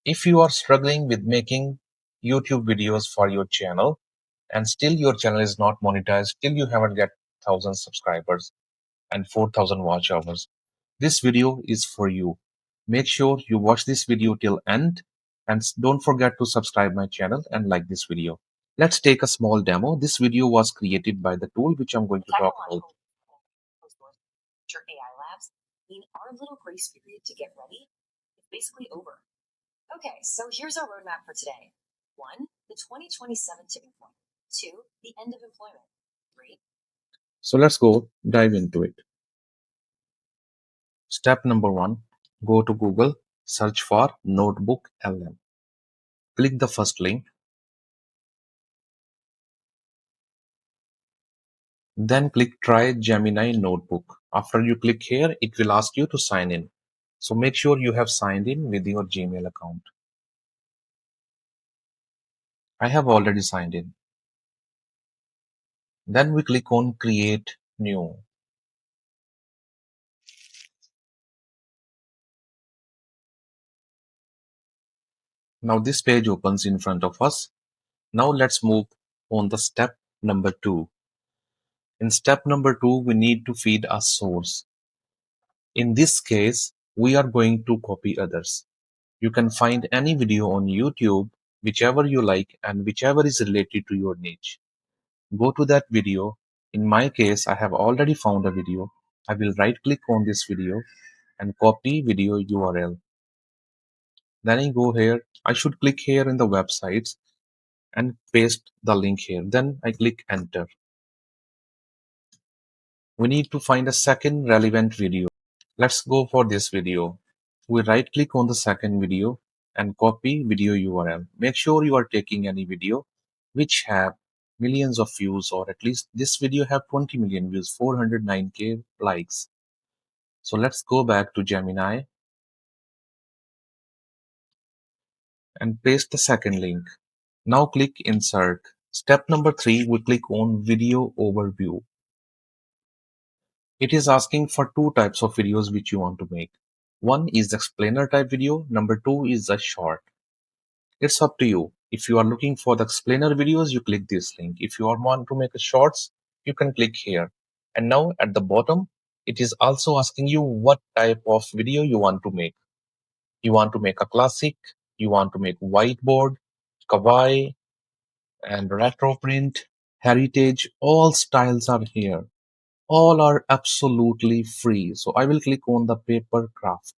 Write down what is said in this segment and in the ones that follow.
If you are struggling with making YouTube videos for your channel and still your channel is not monetized, still you haven't get 1,000 subscribers and 4,000 watch hours, this video is for you. Make sure you watch this video till end and don't forget to subscribe my channel and like this video. Let's take a small demo. This video was created by the tool which I'm going to talk about. AI labs mean our little grace period to get ready is basically over. Okay, so here's our roadmap for today. 1, the 2027 tipping point. 2, the end of employment. 3. So let's go dive into it. Step number 1, go to Google, search for NotebookLM. Click the first link. Then click Try Gemini Notebook. After you click here, it will ask you to sign in. So make sure you have signed in with your Gmail account. I have already signed in. Then we click on Create New. Now this page opens in front of us. Now let's move on the step number 2. In step number 2, we need to feed a source. In this case, we are going to copy others. You can find any video on YouTube, whichever you like and whichever is related to your niche. Go to that video. In my case, I have already found a video. I will right click on this video and copy video URL. Then I go here. I should click here in the websites and paste the link here. Then I click enter. We need to find a second relevant video. Let's go for this video. We right click on the second video and copy video URL. Make sure you are taking any video which have millions of views, or at least this video have 20 million views, 409k likes. So let's go back to Gemini and paste the second link. Now click insert. Step number 3, we click on video overview. It is asking for 2 types of videos which you want to make. One is the explainer type video. Number 2 is the short. It's up to you. If you are looking for the explainer videos, you click this link. If you want to make a shorts, you can click here. And now at the bottom, it is also asking you what type of video you want to make. You want to make a classic, you want to make whiteboard, kawaii, and retro print, heritage, all styles are here. All are absolutely free. So I will click on the paper craft,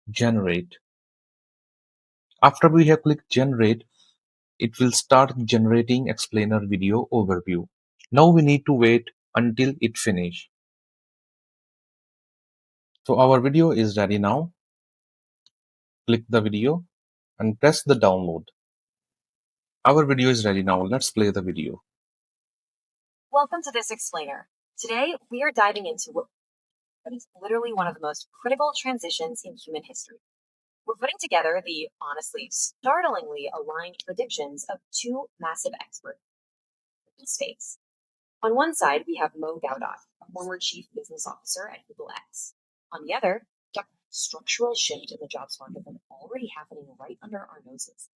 generate. After we have clicked generate, it will start generating explainer video overview. Now we need to wait until it finish. So our video is ready now. Click the video and press the download. Our video is ready now. Let's play the video. Welcome to this explainer. Today, we are diving into what is literally one of the most critical transitions in human history. We're putting together the, honestly, startlingly aligned predictions of 2 massive experts in this space. On one side, we have Mo Gaudat, a former chief business officer at Google X. On the other, the structural shift in the jobs market that's already happening right under our noses.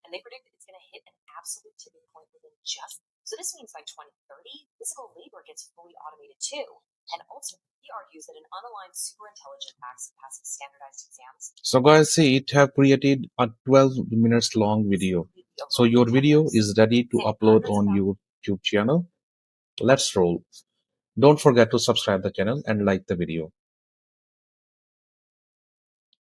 And they predict it's going to hit an absolute tipping point within just. So this means by 2030, physical labor gets fully automated too. And ultimately, he argues that an unaligned superintelligent max passes standardized exams. So guys, see, it have created a 12 minutes long video. So your video is ready to upload on your YouTube channel. Let's roll. Don't forget to subscribe the channel and like the video.